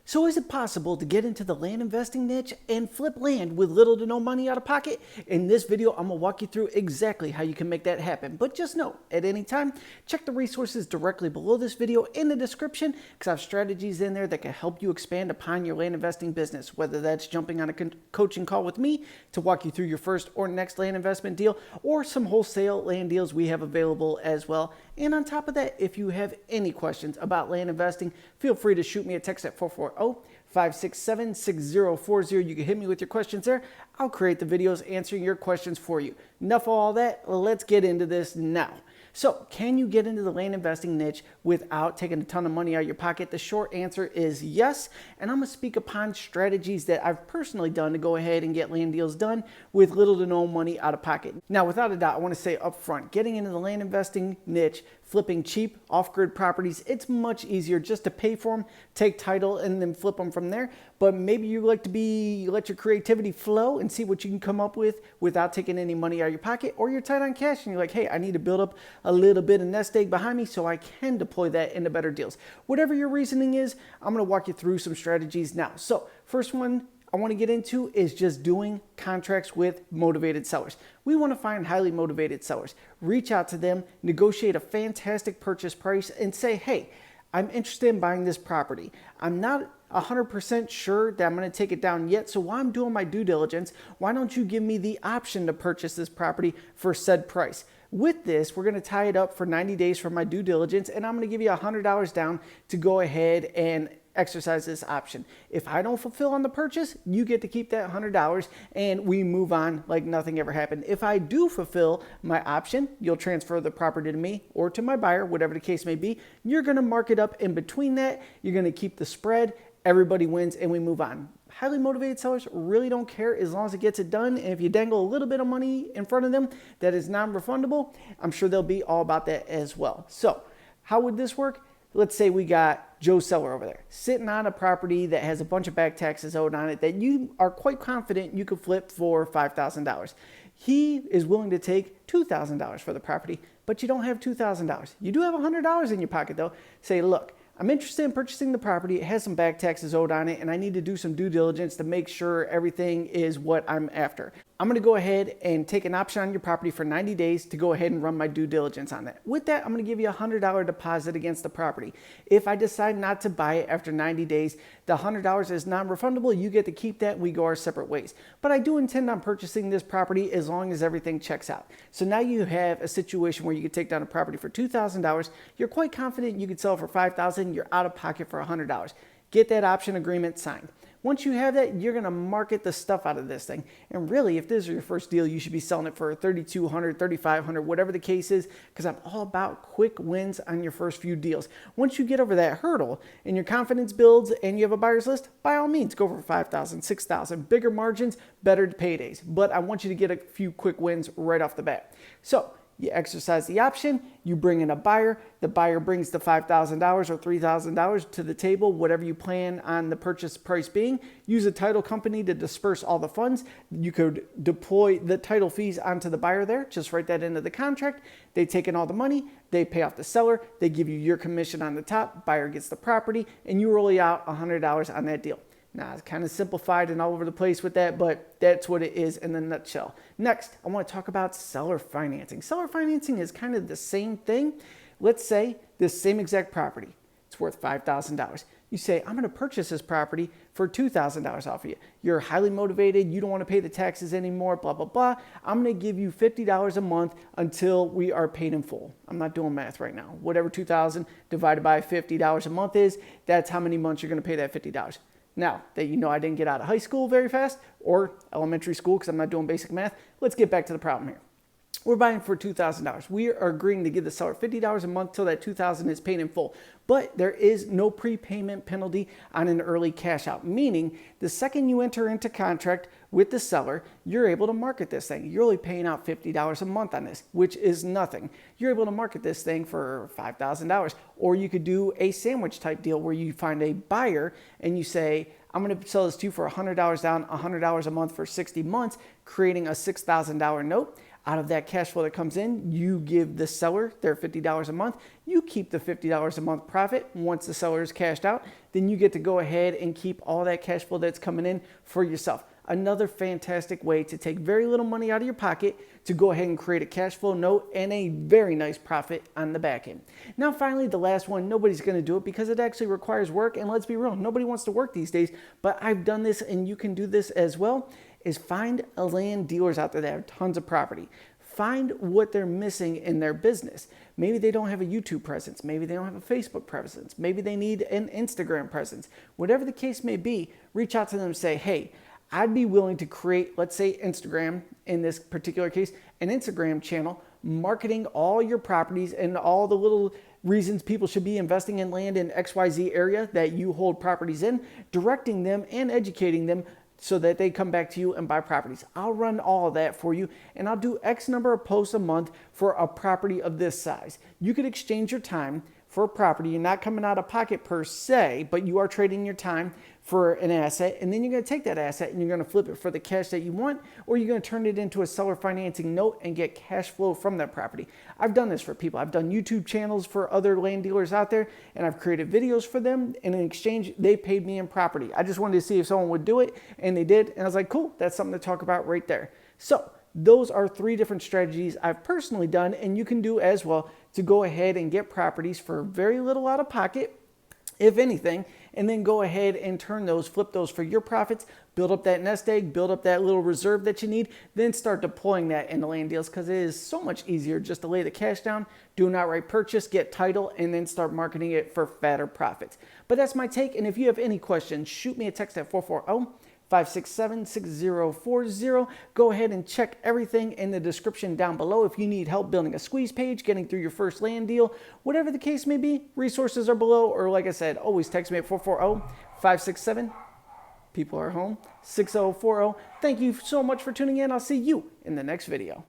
So is it possible to get into the land investing niche and flip land with little to no money out of pocket? In this video, I'm gonna walk you through exactly how you can make that happen. But just know, at any time, check the resources directly below this video in the description because I have strategies in there that can help you expand upon your land investing business, whether that's jumping on a coaching call with me to walk you through your first or next land investment deal, or some wholesale land deals we have available as well. And on top of that, if you have any questions about land investing, feel free to shoot me a text at 440-567-6040. You can hit me with your questions there. I'll create the videos answering your questions for you. Enough of all that. Let's get into this now. So, can you get into the land investing niche without taking a ton of money out of your pocket? The short answer is yes, and I'm going to speak upon strategies that I've personally done to go ahead and get land deals done with little to no money out of pocket. Now, without a doubt, I want to say up front, getting into the land investing niche, flipping cheap off-grid properties, it's much easier just to pay for them, take title, and then flip them from there. But maybe you like to let your creativity flow and see what you can come up with without taking any money out of your pocket, or you're tight on cash and you're like, hey, I need to build up a little bit of nest egg behind me so I can deploy that into better deals. Whatever your reasoning is, I'm going to walk you through some strategies now. So first one I want to get into is just doing contracts with motivated sellers. We want to find highly motivated sellers, reach out to them, negotiate a fantastic purchase price and say, hey, I'm interested in buying this property. I'm not 100% sure that I'm going to take it down yet. So while I'm doing my due diligence, why don't you give me the option to purchase this property for said price? With this, we're going to tie it up for 90 days for my due diligence, and I'm going to give you $100 down to go ahead and exercise this option. If I don't fulfill on the purchase, you get to keep that $100 and we move on like nothing ever happened. If I do fulfill my option, you'll transfer the property to me or to my buyer, whatever the case may be. You're going to mark it up in between that. You're going to keep the spread. Everybody wins and we move on. Highly motivated sellers really don't care as long as it gets it done. And if you dangle a little bit of money in front of them that is non-refundable, I'm sure they'll be all about that as well. So how would this work? Let's say we got Joe Seller over there sitting on a property that has a bunch of back taxes owed on it that you are quite confident you could flip for $5,000. He is willing to take $2,000 for the property, but you don't have $2,000. You do have $100 in your pocket though. Say, look, I'm interested in purchasing the property. It has some back taxes owed on it, and I need to do some due diligence to make sure everything is what I'm after. I'm going to go ahead and take an option on your property for 90 days to go ahead and run my due diligence on that. With that, I'm going to give you a $100 deposit against the property. If I decide not to buy it after 90 days, the $100 is non-refundable. You get to keep that. We go our separate ways. But I do intend on purchasing this property as long as everything checks out. So now you have a situation where you could take down a property for $2,000. You're quite confident you could sell it for $5,000. You're out of pocket for $100. Get that option agreement signed. Once you have that, you're going to market the stuff out of this thing. And really, if this is your first deal, you should be selling it for $3,200, $3,500, whatever the case is, because I'm all about quick wins on your first few deals. Once you get over that hurdle and your confidence builds and you have a buyer's list, by all means, go for $5,000, $6,000. Bigger margins, better paydays. But I want you to get a few quick wins right off the bat. So you exercise the option, you bring in a buyer, the buyer brings the $5,000 or $3,000 to the table, whatever you plan on the purchase price being. Use a title company to disperse all the funds. You could deploy the title fees onto the buyer there, just write that into the contract. They take in all the money, they pay off the seller, they give you your commission on the top, buyer gets the property, and you roll out $100 on that deal. Now, it's kind of simplified and all over the place with that, but that's what it is in a nutshell. Next, I want to talk about seller financing. Seller financing is kind of the same thing. Let's say this same exact property, it's worth $5,000. You say, I'm going to purchase this property for $2,000 off of you. You're highly motivated. You don't want to pay the taxes anymore, blah, blah, blah. I'm going to give you $50 a month until we are paid in full. I'm not doing math right now. Whatever $2,000 divided by $50 a month is, that's how many months you're going to pay that $50. Now that you know I didn't get out of high school very fast or elementary school because I'm not doing basic math, let's get back to the problem here. We're buying for $2,000. We are agreeing to give the seller $50 a month till that $2,000 is paid in full. But there is no prepayment penalty on an early cash out, meaning the second you enter into contract with the seller, you're able to market this thing. You're only paying out $50 a month on this, which is nothing. You're able to market this thing for $5,000. Or you could do a sandwich type deal where you find a buyer and you say, I'm going to sell this to you for $100 down, $100 a month for 60 months, creating a $6,000 note. Out of that cash flow that comes in, you give the seller their $50 a month. You keep the $50 a month profit. Once the seller is cashed out, then you get to go ahead and keep all that cash flow that's coming in for yourself. Another fantastic way to take very little money out of your pocket to go ahead and create a cash flow note and a very nice profit on the back end. Now, finally, the last one, nobody's going to do it because it actually requires work. And let's be real, nobody wants to work these days, but I've done this and you can do this as well, is find land dealers out there that have tons of property. Find what they're missing in their business. Maybe they don't have a YouTube presence. Maybe they don't have a Facebook presence. Maybe they need an Instagram presence. Whatever the case may be, reach out to them and say, hey, I'd be willing to create, let's say Instagram, in this particular case, an Instagram channel, marketing all your properties and all the little reasons people should be investing in land in XYZ area that you hold properties in, directing them and educating them so that they come back to you and buy properties. I'll run all of that for you, and I'll do X number of posts a month for a property of this size. You could exchange your time for a property. You're not coming out of pocket per se, but you are trading your time for an asset, and then you're going to take that asset and you're going to flip it for the cash that you want, or you're going to turn it into a seller financing note and get cash flow from that property. I've done this for people. I've done YouTube channels for other land dealers out there, and I've created videos for them, and in exchange, they paid me in property. I just wanted to see if someone would do it, and they did, and I was like, cool, that's something to talk about right there. So those are 3 different strategies I've personally done, and you can do as well to go ahead and get properties for very little out of pocket, if anything, and then go ahead and flip those for your profits, build up that nest egg, build up that little reserve that you need, then start deploying that into land deals, because it is so much easier just to lay the cash down, do an outright purchase, get title, and then start marketing it for fatter profits. But that's my take, and if you have any questions, shoot me a text at 440-567-6040. Go ahead and check everything in the description down below. If you need help building a squeeze page, getting through your first land deal, whatever the case may be, resources are below. Or like I said, always text me at 440-567. People are home. 6040. Thank you so much for tuning in. I'll see you in the next video.